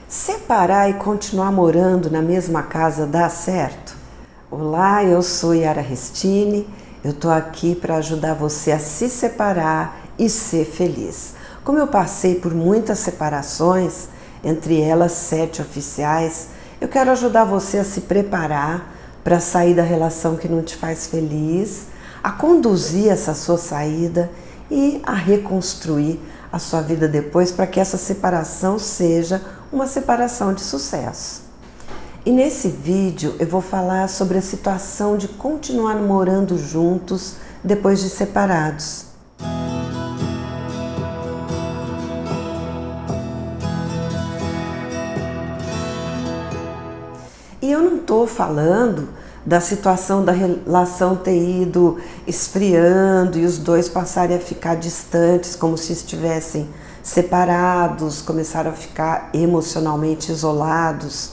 Separar e continuar morando na mesma casa dá certo? Olá, eu sou Yara Restini, eu tô aqui para ajudar você a se separar e ser feliz. Como eu passei por muitas separações, entre elas 7 oficiais, eu quero ajudar você a se preparar para sair da relação que não te faz feliz, a conduzir essa sua saída e a reconstruir a sua vida depois para que essa separação seja uma separação de sucesso. E nesse vídeo eu vou falar sobre a situação de continuar morando juntos depois de separados. E eu não estou falando da situação da relação ter ido esfriando e os dois passarem a ficar distantes, como se estivessem separados, começaram a ficar emocionalmente isolados,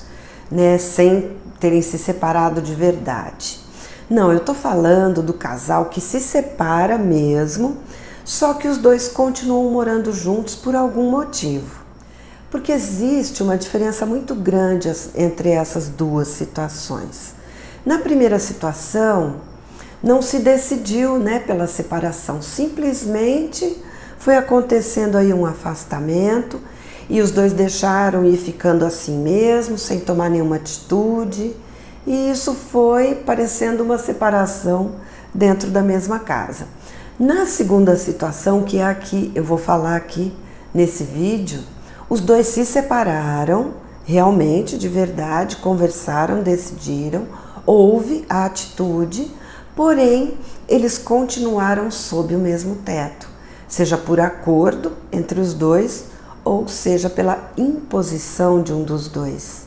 né, sem terem se separado de verdade. Não, eu estou falando do casal que se separa mesmo, só que os dois continuam morando juntos por algum motivo. Porque existe uma diferença muito grande entre essas duas situações. Na primeira situação, não se decidiu, né, pela separação, simplesmente foi acontecendo aí um afastamento e os dois deixaram ir ficando assim mesmo, sem tomar nenhuma atitude, e isso foi parecendo uma separação dentro da mesma casa. Na segunda situação, que é a que eu vou falar aqui nesse vídeo, os dois se separaram, realmente, de verdade, conversaram, decidiram, houve a atitude, porém, eles continuaram sob o mesmo teto, seja por acordo entre os dois, ou seja pela imposição de um dos dois.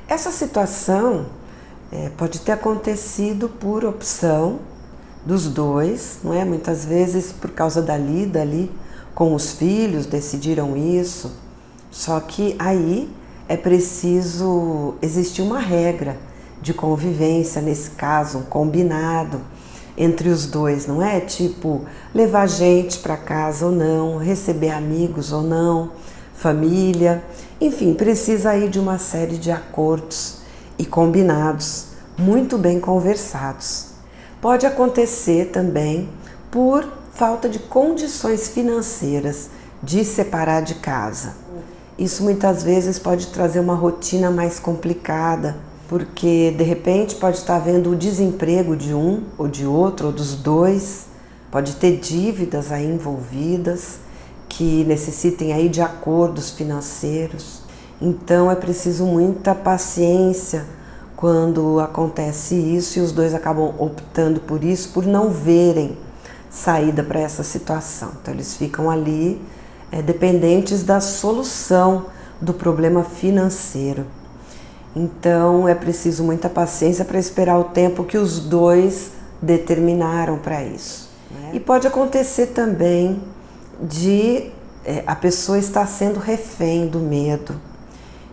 Essa situação pode ter acontecido por opção dos dois, não é? Muitas vezes por causa da lida ali com os filhos, decidiram isso. Só que aí é preciso existir uma regra de convivência, nesse caso, um combinado entre os dois, não é? Tipo, levar gente para casa ou não, receber amigos ou não, família, enfim, precisa aí de uma série de acordos e combinados, muito bem conversados. Pode acontecer também por falta de condições financeiras de separar de casa. Isso muitas vezes pode trazer uma rotina mais complicada, porque de repente pode estar havendo o desemprego de um ou de outro, ou dos dois, pode ter dívidas aí envolvidas que necessitem aí de acordos financeiros. Então é preciso muita paciência quando acontece isso e os dois acabam optando por isso, por não verem saída para essa situação. Então eles ficam ali dependentes da solução do problema financeiro. Então é preciso muita paciência para esperar o tempo que os dois determinaram para isso, né? E pode acontecer também de a pessoa estar sendo refém do medo.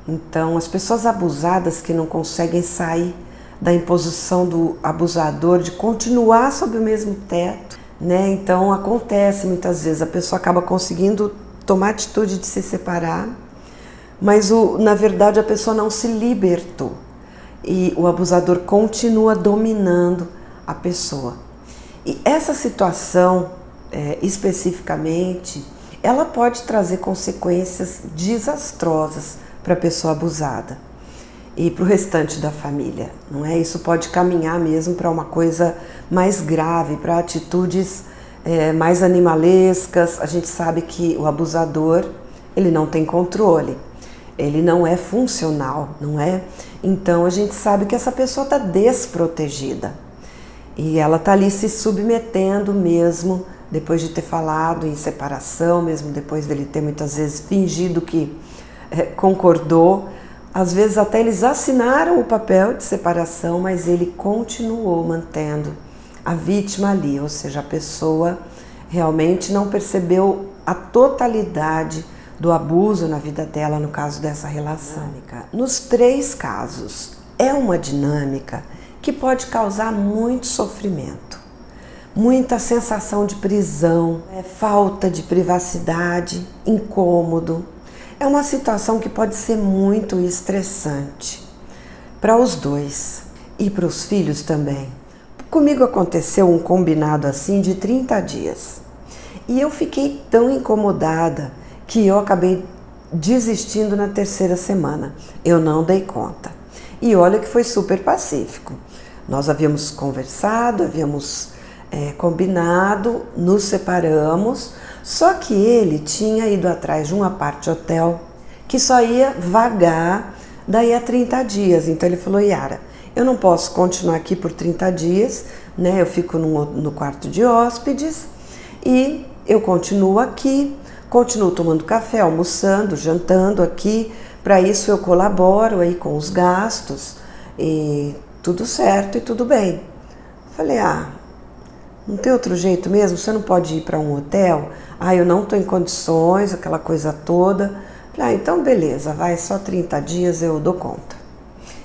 Então as pessoas abusadas que não conseguem sair da imposição do abusador, de continuar sob o mesmo teto, né? Então acontece muitas vezes, a pessoa acaba conseguindo tomar atitude de se separar, mas na verdade a pessoa não se libertou e o abusador continua dominando a pessoa. E essa situação especificamente, ela pode trazer consequências desastrosas para a pessoa abusada e para o restante da família, não é? Isso pode caminhar mesmo para uma coisa mais grave, para atitudes mais animalescas. A gente sabe que o abusador, ele não tem controle, ele não é funcional, não é? Então a gente sabe que essa pessoa está desprotegida e ela está ali se submetendo mesmo, depois de ter falado em separação, mesmo depois dele ter muitas vezes fingido que concordou. Às vezes até eles assinaram o papel de separação, mas ele continuou mantendo a vítima ali, ou seja, a pessoa realmente não percebeu a totalidade do abuso na vida dela, no caso dessa relação. Nos 3 casos, é uma dinâmica que pode causar muito sofrimento, muita sensação de prisão, falta de privacidade, incômodo. É uma situação que pode ser muito estressante para os dois e para os filhos também. Comigo aconteceu um combinado assim de 30 dias e eu fiquei tão incomodada que eu acabei desistindo na terceira semana. Eu não dei conta. E olha que foi super pacífico. Nós havíamos conversado, havíamos combinado, nos separamos, só que ele tinha ido atrás de um apart-hotel que só ia vagar daí a 30 dias. Então ele falou: Yara, eu não posso continuar aqui por 30 dias, né? Eu fico no quarto de hóspedes e eu continuo aqui, continuo tomando café, almoçando, jantando aqui. Para isso eu colaboro aí com os gastos e tudo certo e tudo bem. Falei: não tem outro jeito mesmo? Você não pode ir para um hotel? Eu não estou em condições, aquela coisa toda. Falei: então beleza, vai, só 30 dias eu dou conta.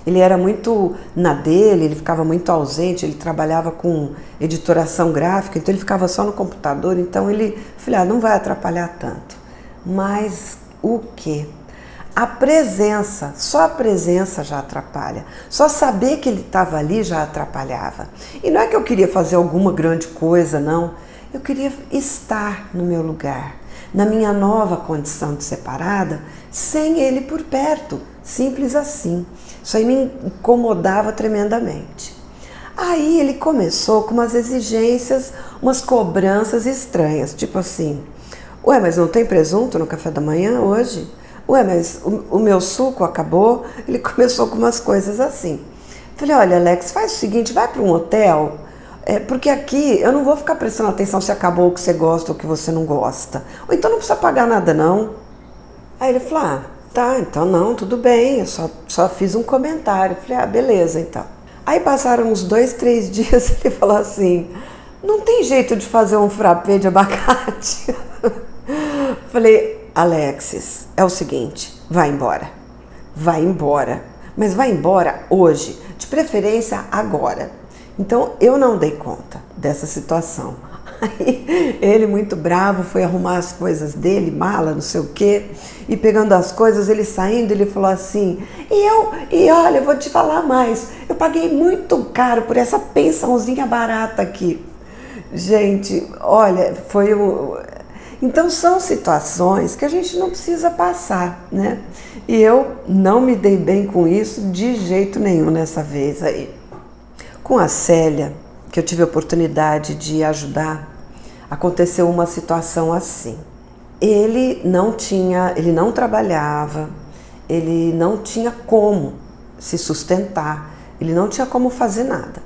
Ele era muito na dele, ele ficava muito ausente, ele trabalhava com editoração gráfica, então ele ficava só no computador, então ele, falei: não vai atrapalhar tanto. Mas o quê? A presença, só a presença já atrapalha. Só saber que ele estava ali já atrapalhava. E não é que eu queria fazer alguma grande coisa, não. Eu queria estar no meu lugar, na minha nova condição de separada, sem ele por perto. Simples assim. Isso aí me incomodava tremendamente. Aí ele começou com umas exigências, umas cobranças estranhas. Tipo assim: ué, mas não tem presunto no café da manhã hoje? Ué, mas o meu suco acabou? Ele começou com umas coisas assim. Falei: olha, Alex, faz o seguinte, vai para um hotel, porque aqui eu não vou ficar prestando atenção se acabou o que você gosta ou o que você não gosta. Ou então não precisa pagar nada, não. Aí ele falou: tá, então não, tudo bem, eu só fiz um comentário. Falei: beleza, então. Aí passaram uns 2, 3 dias, ele falou assim: não tem jeito de fazer um frappé de abacate? Falei: Alexis, é o seguinte, vai embora, mas vai embora hoje, de preferência agora. Então eu não dei conta dessa situação. Aí ele, muito bravo, foi arrumar as coisas dele, mala, não sei o quê, e pegando as coisas, ele saindo, ele falou assim: e olha, eu vou te falar mais, eu paguei muito caro por essa pensãozinha barata aqui. Gente, olha, foi Então são situações que a gente não precisa passar, né? E eu não me dei bem com isso de jeito nenhum nessa vez aí. Com a Célia, que eu tive a oportunidade de ajudar, aconteceu uma situação assim. Ele não trabalhava, ele não tinha como se sustentar, ele não tinha como fazer nada.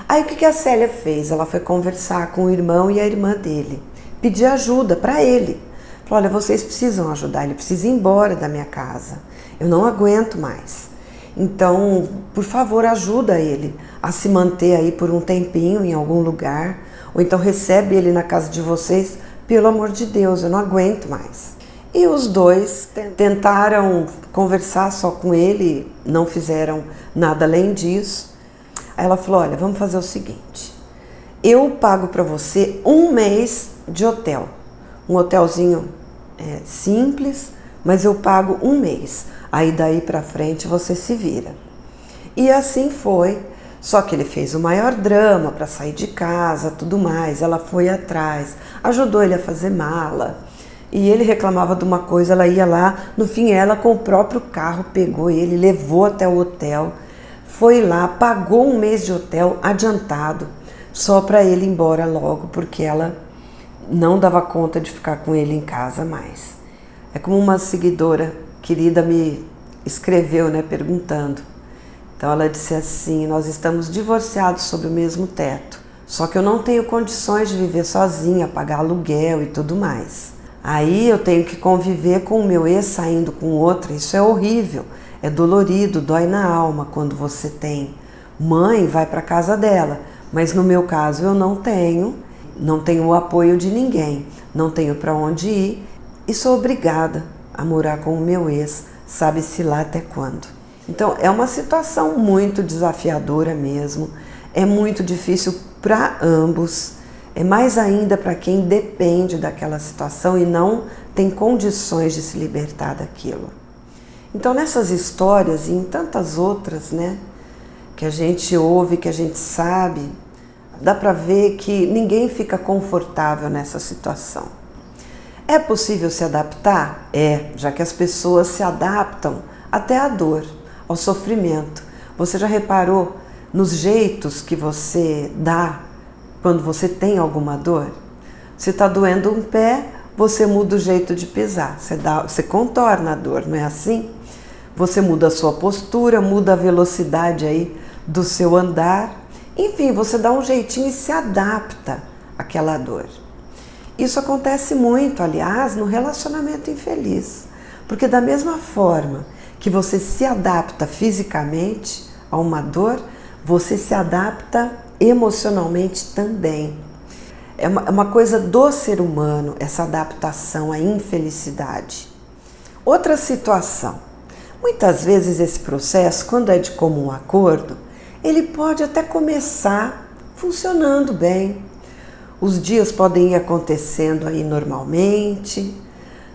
Aí o que a Célia fez? Ela foi conversar com o irmão e a irmã dele. Pedir ajuda para ele. Falou: olha, vocês precisam ajudar, ele precisa ir embora da minha casa. Eu não aguento mais. Então, por favor, ajuda ele a se manter aí por um tempinho em algum lugar. Ou então recebe ele na casa de vocês. Pelo amor de Deus, eu não aguento mais. E os dois tentaram conversar só com ele, não fizeram nada além disso. Aí ela falou: olha, vamos fazer o seguinte. Eu pago para você 1 mês de hotel, um hotelzinho simples, mas eu pago 1 mês, aí daí pra frente você se vira. E assim foi, só que ele fez o maior drama para sair de casa, tudo mais. Ela foi atrás, ajudou ele a fazer mala, e ele reclamava de uma coisa, ela ia lá, no fim ela com o próprio carro pegou ele, levou até o hotel, foi lá, pagou 1 mês de hotel adiantado, só para ele ir embora logo, porque ela não dava conta de ficar com ele em casa mais. É como uma seguidora querida me escreveu, né, perguntando. Então ela disse assim: nós estamos divorciados sob o mesmo teto, só que eu não tenho condições de viver sozinha, pagar aluguel e tudo mais. Aí eu tenho que conviver com o meu ex saindo com outra, isso é horrível, é dolorido, dói na alma quando você tem. Mãe vai para casa dela, mas no meu caso eu não tenho o apoio de ninguém, não tenho para onde ir e sou obrigada a morar com o meu ex, sabe-se lá até quando. Então é uma situação muito desafiadora mesmo, é muito difícil para ambos, é mais ainda para quem depende daquela situação e não tem condições de se libertar daquilo. Então, nessas histórias e em tantas outras, né, que a gente ouve, que a gente sabe, dá para ver que ninguém fica confortável nessa situação. É possível se adaptar? É, já que as pessoas se adaptam até à dor, ao sofrimento. Você já reparou nos jeitos que você dá quando você tem alguma dor? Se está doendo um pé, você muda o jeito de pisar, você contorna a dor, não é assim? Você muda a sua postura, muda a velocidade aí do seu andar. Enfim, você dá um jeitinho e se adapta àquela dor. Isso acontece muito, aliás, no relacionamento infeliz. Porque da mesma forma que você se adapta fisicamente a uma dor, você se adapta emocionalmente também. É uma coisa do ser humano, essa adaptação à infelicidade. Outra situação. Muitas vezes esse processo, quando é de comum acordo, ele pode até começar funcionando bem. Os dias podem ir acontecendo aí normalmente,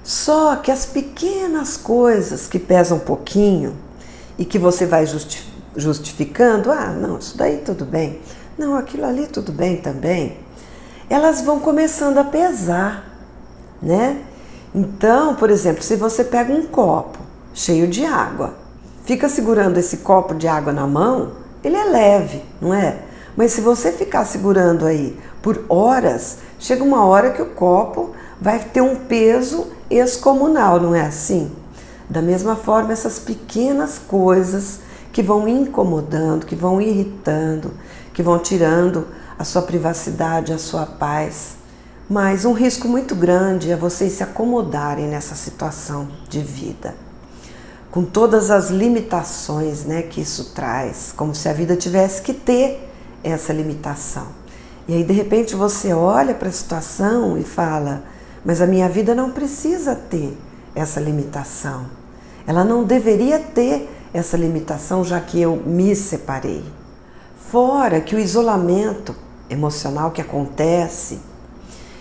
só que as pequenas coisas que pesam um pouquinho e que você vai justificando, não, isso daí tudo bem, não, aquilo ali tudo bem também, elas vão começando a pesar, né? Então, por exemplo, se você pega um copo cheio de água, fica segurando esse copo de água na mão, ele é leve, não é? Mas se você ficar segurando aí por horas, chega uma hora que o copo vai ter um peso excomunal, não é assim? Da mesma forma, essas pequenas coisas que vão incomodando, que vão irritando, que vão tirando a sua privacidade, a sua paz. Mas um risco muito grande é vocês se acomodarem nessa situação de vida, com todas as limitações, né, que isso traz, como se a vida tivesse que ter essa limitação. E aí de repente você olha para a situação e fala, mas a minha vida não precisa ter essa limitação. Ela não deveria ter essa limitação, já que eu me separei. Fora que o isolamento emocional que acontece,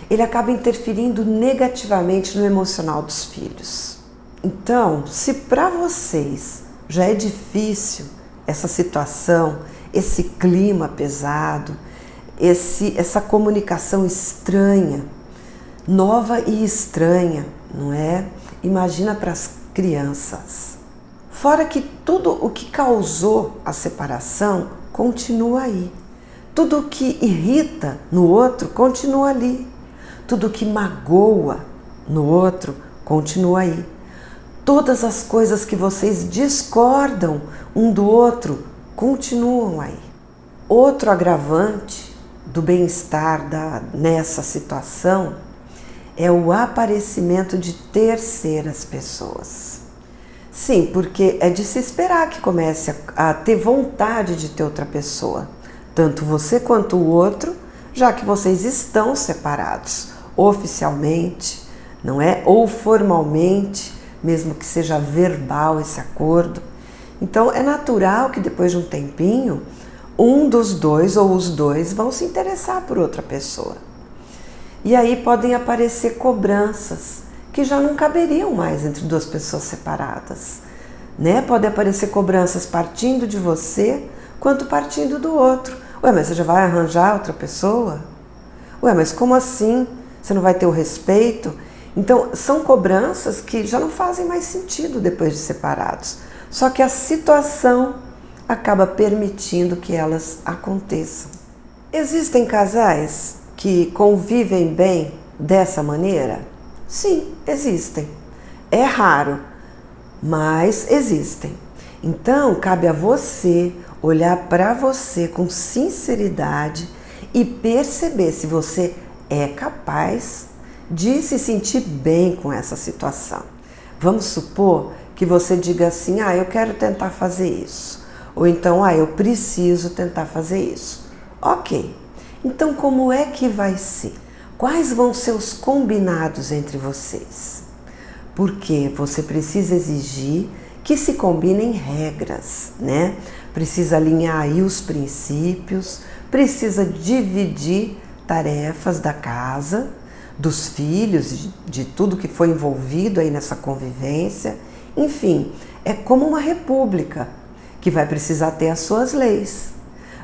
ele acaba interferindo negativamente no emocional dos filhos. Então, se para vocês já é difícil essa situação, esse clima pesado, essa comunicação estranha, nova e estranha, não é? Imagina para as crianças. Fora que tudo o que causou a separação continua aí. Tudo o que irrita no outro continua ali. Tudo o que magoa no outro continua aí. Todas as coisas que vocês discordam um do outro continuam aí. Outro agravante do bem-estar nessa situação é o aparecimento de terceiras pessoas. Sim, porque é de se esperar que comece a ter vontade de ter outra pessoa, tanto você quanto o outro, já que vocês estão separados, oficialmente, não é? Ou formalmente, mesmo que seja verbal esse acordo. Então é natural que depois de um tempinho, um dos dois ou os dois vão se interessar por outra pessoa. E aí podem aparecer cobranças que já não caberiam mais entre duas pessoas separadas, né? Podem aparecer cobranças partindo de você quanto partindo do outro. Ué, mas você já vai arranjar outra pessoa? Ué, mas como assim? Você não vai ter o respeito? Então, são cobranças que já não fazem mais sentido depois de separados. Só que a situação acaba permitindo que elas aconteçam. Existem casais que convivem bem dessa maneira? Sim, existem. É raro, mas existem. Então, cabe a você olhar para você com sinceridade e perceber se você é capaz de se sentir bem com essa situação. Vamos supor que você diga assim, eu quero tentar fazer isso. Ou então, eu preciso tentar fazer isso. Ok, então como é que vai ser? Quais vão ser os combinados entre vocês? Porque você precisa exigir que se combinem regras, né? Precisa alinhar aí os princípios, precisa dividir tarefas da casa, dos filhos, de tudo que foi envolvido aí nessa convivência. Enfim, é como uma república que vai precisar ter as suas leis.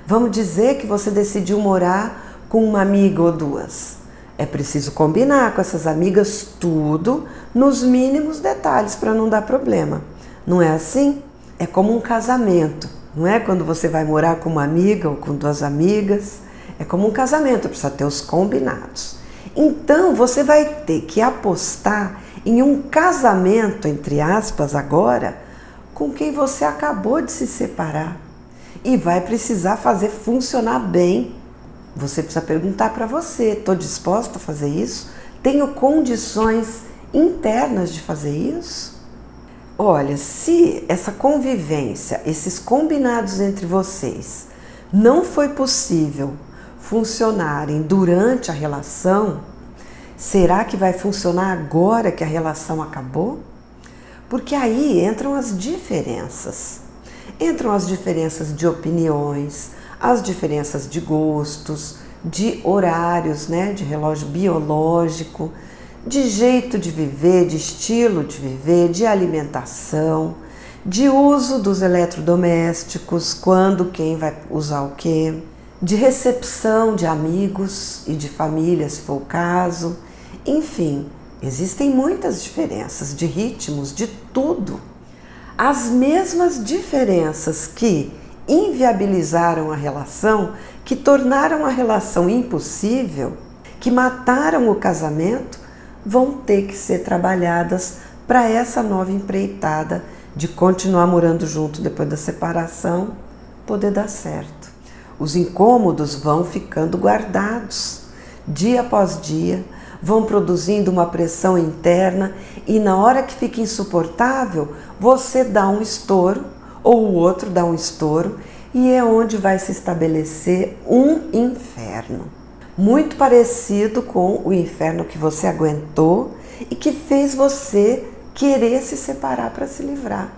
Vamos dizer que você decidiu morar com uma amiga ou duas. É preciso combinar com essas amigas tudo nos mínimos detalhes para não dar problema. Não é assim? É como um casamento, não é? Quando você vai morar com uma amiga ou com duas amigas, é como um casamento, precisa ter os combinados. Então você vai ter que apostar em um casamento, entre aspas, agora, com quem você acabou de se separar. E vai precisar fazer funcionar bem. Você precisa perguntar para você: estou disposta a fazer isso? Tenho condições internas de fazer isso? Olha, se essa convivência, esses combinados entre vocês, não foi possível funcionarem durante a relação, será que vai funcionar agora que a relação acabou? Porque aí entram as diferenças. Entram as diferenças de opiniões, as diferenças de gostos, de horários, né, de relógio biológico, de jeito de viver, de estilo de viver, de alimentação, de uso dos eletrodomésticos, quando, quem vai usar o quê, de recepção de amigos e de família, se for o caso. Enfim, existem muitas diferenças de ritmos, de tudo. As mesmas diferenças que inviabilizaram a relação, que tornaram a relação impossível, que mataram o casamento, vão ter que ser trabalhadas para essa nova empreitada de continuar morando junto depois da separação poder dar certo. Os incômodos vão ficando guardados, dia após dia, vão produzindo uma pressão interna e na hora que fica insuportável, você dá um estouro ou o outro dá um estouro e é onde vai se estabelecer um inferno. Muito parecido com o inferno que você aguentou e que fez você querer se separar para se livrar.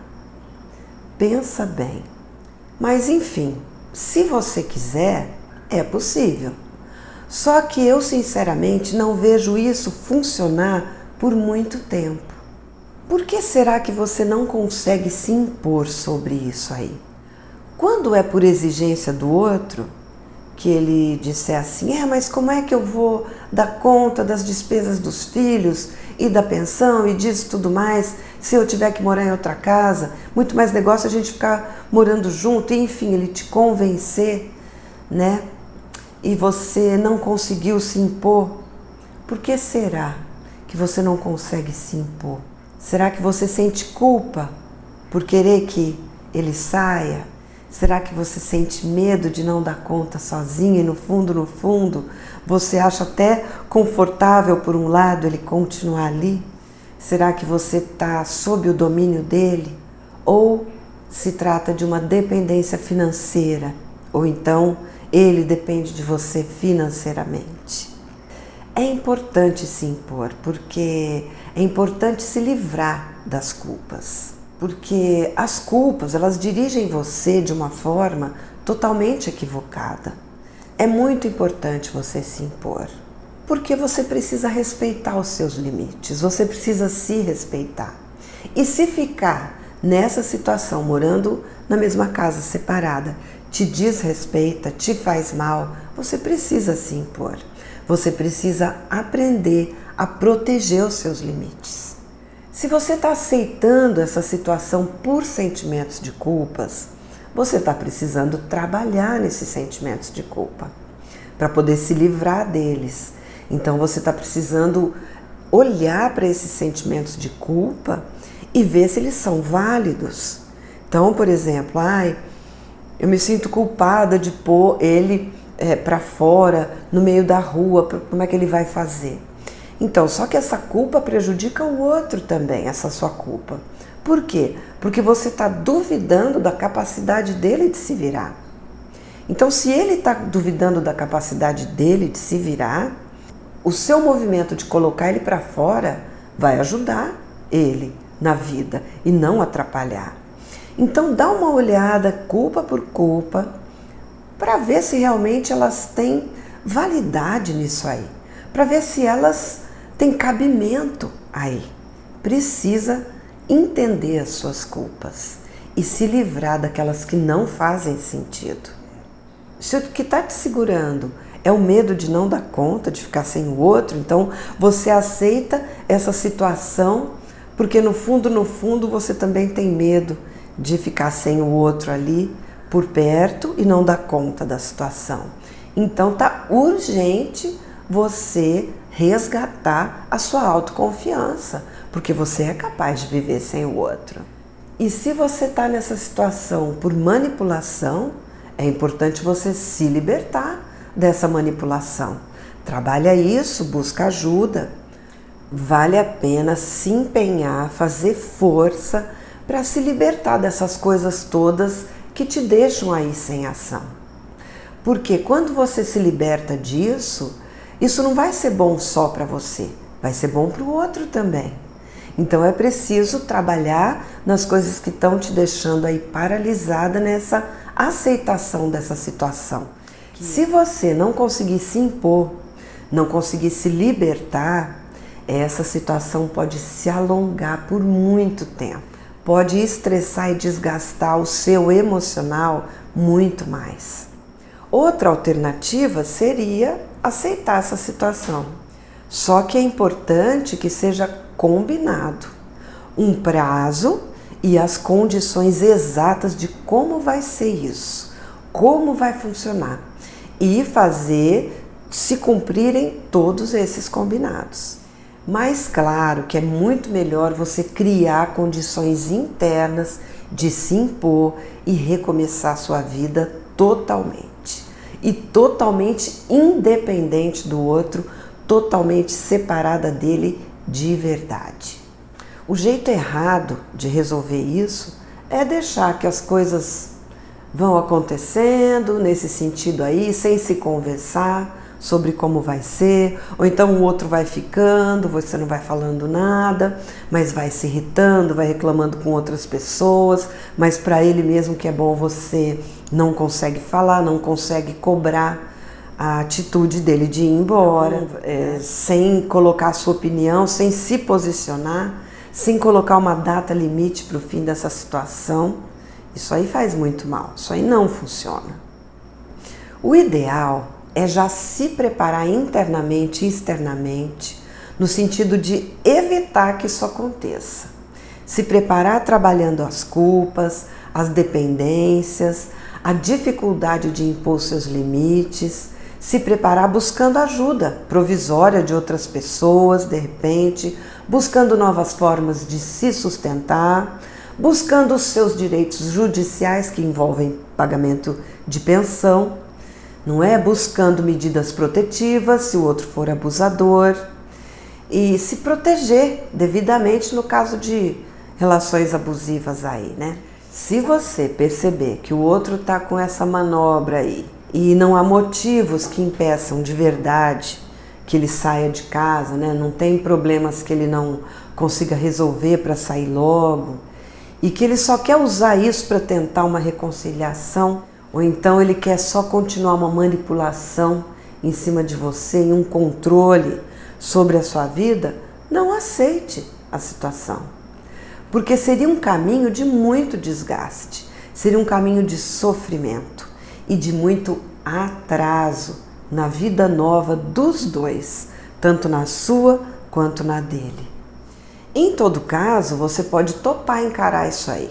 Pensa bem. Mas enfim, se você quiser, é possível. Só que eu sinceramente não vejo isso funcionar por muito tempo. Por que será que você não consegue se impor sobre isso aí? Quando é por exigência do outro, que ele disser assim: mas como é que eu vou dar conta das despesas dos filhos e da pensão e disso tudo mais, se eu tiver que morar em outra casa, muito mais negócio a gente ficar morando junto, e, enfim, ele te convencer, né? E você não conseguiu se impor. Por que será que você não consegue se impor? Será que você sente culpa por querer que ele saia? Será que você sente medo de não dar conta sozinha e no fundo, você acha até confortável por um lado ele continuar ali? Será que você está sob o domínio dele? Ou se trata de uma dependência financeira? Ou então ele depende de você financeiramente? É importante se impor, porque é importante se livrar das culpas. Porque as culpas, elas dirigem você de uma forma totalmente equivocada. É muito importante você se impor, porque você precisa respeitar os seus limites, você precisa se respeitar. E se ficar nessa situação, morando na mesma casa separada, te desrespeita, te faz mal, você precisa se impor. Você precisa aprender a proteger os seus limites. Se você está aceitando essa situação por sentimentos de culpas, você está precisando trabalhar nesses sentimentos de culpa para poder se livrar deles. Então você está precisando olhar para esses sentimentos de culpa e ver se eles são válidos. Então, por exemplo, eu me sinto culpada de pôr ele para fora, no meio da rua, como é que ele vai fazer? Então, só que essa culpa prejudica o outro também, essa sua culpa. Por quê? Porque você está duvidando da capacidade dele de se virar. Então, se ele está duvidando da capacidade dele de se virar, o seu movimento de colocar ele para fora vai ajudar ele na vida e não atrapalhar. Então, dá uma olhada, culpa por culpa, para ver se realmente elas têm validade nisso aí. Para ver se elas tem cabimento aí. Precisa entender as suas culpas e se livrar daquelas que não fazem sentido. Se o que está te segurando é o medo de não dar conta, de ficar sem o outro, então você aceita essa situação porque no fundo você também tem medo de ficar sem o outro ali por perto e não dar conta da situação. Então tá urgente você resgatar a sua autoconfiança, porque você é capaz de viver sem o outro. E se você está nessa situação por manipulação, é importante você se libertar dessa manipulação. Trabalha isso, busca ajuda. Vale a pena se empenhar, fazer força para se libertar dessas coisas todas que te deixam aí sem ação. Porque quando você se liberta disso, isso não vai ser bom só para você, vai ser bom para o outro também. Então é preciso trabalhar nas coisas que estão te deixando aí paralisada nessa aceitação dessa situação. Se você não conseguir se impor, não conseguir se libertar, essa situação pode se alongar por muito tempo. Pode estressar e desgastar o seu emocional muito mais. Outra alternativa seria aceitar essa situação. Só que é importante que seja combinado um prazo e as condições exatas de como vai ser isso, como vai funcionar e fazer se cumprirem todos esses combinados. Mas claro que é muito melhor você criar condições internas de se impor e recomeçar sua vida totalmente. E totalmente independente do outro, totalmente separada dele de verdade. O jeito errado de resolver isso é deixar que as coisas vão acontecendo nesse sentido aí, sem se conversar sobre como vai ser, ou então o outro vai ficando, você não vai falando nada, mas vai se irritando, vai reclamando com outras pessoas, mas para ele mesmo que é bom você não consegue falar, não consegue cobrar a atitude dele de ir embora, sem colocar a sua opinião, sem se posicionar, sem colocar uma data limite para o fim dessa situação. Isso aí faz muito mal, isso aí não funciona. O ideal é já se preparar internamente e externamente, no sentido de evitar que isso aconteça. Se preparar trabalhando as culpas, as dependências, a dificuldade de impor seus limites, se preparar buscando ajuda provisória de outras pessoas, de repente, buscando novas formas de se sustentar, buscando os seus direitos judiciais que envolvem pagamento de pensão, não é? Buscando medidas protetivas se o outro for abusador e se proteger devidamente no caso de relações abusivas aí, né? Se você perceber que o outro está com essa manobra aí e não há motivos que impeçam de verdade que ele saia de casa, né? Não tem problemas que ele não consiga resolver para sair logo e que ele só quer usar isso para tentar uma reconciliação, ou então ele quer só continuar uma manipulação em cima de você e um controle sobre a sua vida, não aceite a situação. Porque seria um caminho de muito desgaste, seria um caminho de sofrimento e de muito atraso na vida nova dos dois, tanto na sua quanto na dele. Em todo caso, você pode topar encarar isso aí,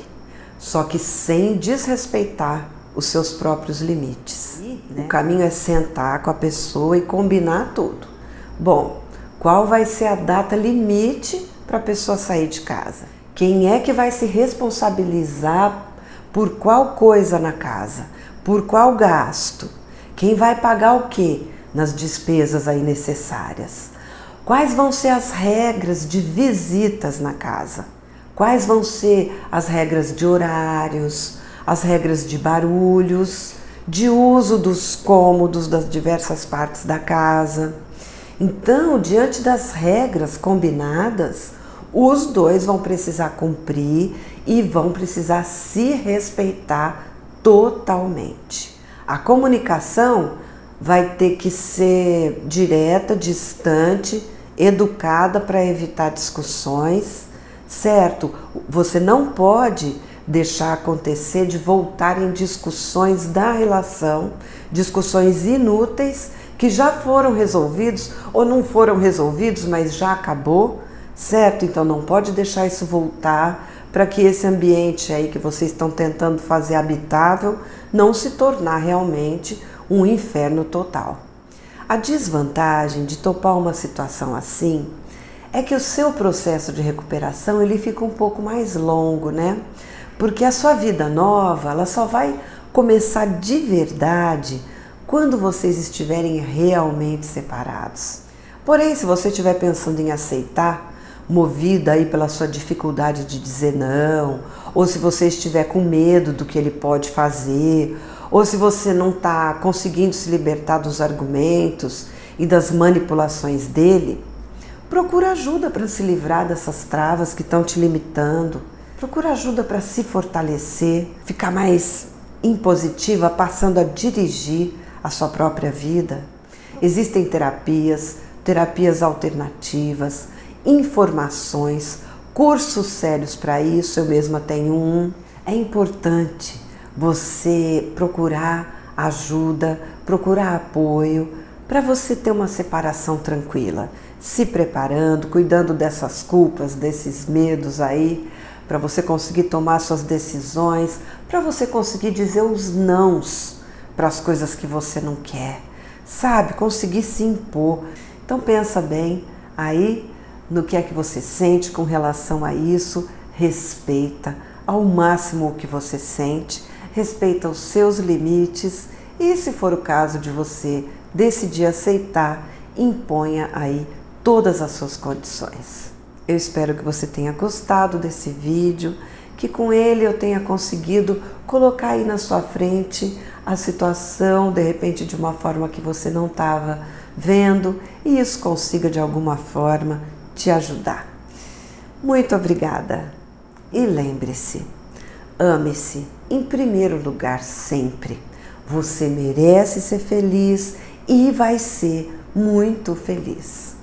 só que sem desrespeitar os seus próprios limites. O caminho é sentar com a pessoa e combinar tudo. Bom, qual vai ser a data limite para a pessoa sair de casa? Quem é que vai se responsabilizar por qual coisa na casa? Por qual gasto? Quem vai pagar o quê nas despesas aí necessárias? Quais vão ser as regras de visitas na casa? Quais vão ser as regras de horários, as regras de barulhos, de uso dos cômodos das diversas partes da casa? Então, diante das regras combinadas, os dois vão precisar cumprir e vão precisar se respeitar totalmente. A comunicação vai ter que ser direta, distante educada para evitar discussões, certo? Você não pode deixar acontecer de voltar em discussões da relação, discussões inúteis que já foram resolvidos ou não foram resolvidos, mas já acabou, certo? Então não pode deixar isso voltar para que esse ambiente aí que vocês estão tentando fazer habitável não se tornar realmente um inferno total. A desvantagem de topar uma situação assim é que o seu processo de recuperação ele fica um pouco mais longo, né? Porque a sua vida nova, ela só vai começar de verdade quando vocês estiverem realmente separados. Porém, se você estiver pensando em aceitar, movida aí pela sua dificuldade de dizer não, ou se você estiver com medo do que ele pode fazer, ou se você não está conseguindo se libertar dos argumentos e das manipulações dele, procura ajuda para se livrar dessas travas que estão te limitando. Procura ajuda para se fortalecer, ficar mais impositiva, passando a dirigir a sua própria vida. Existem terapias alternativas, informações, cursos sérios para isso, eu mesma tenho um. É importante você procurar ajuda, procurar apoio para você ter uma separação tranquila, se preparando, cuidando dessas culpas, desses medos aí, para você conseguir tomar suas decisões, para você conseguir dizer os nãos para as coisas que você não quer, sabe? Conseguir se impor. Então pensa bem aí no que é que você sente com relação a isso, respeita ao máximo o que você sente, respeita os seus limites e, se for o caso de você decidir aceitar, imponha aí todas as suas condições. Eu espero que você tenha gostado desse vídeo, que com ele eu tenha conseguido colocar aí na sua frente a situação, de repente de uma forma que você não estava vendo, e isso consiga de alguma forma te ajudar. Muito obrigada! E lembre-se, ame-se em primeiro lugar sempre. Você merece ser feliz e vai ser muito feliz.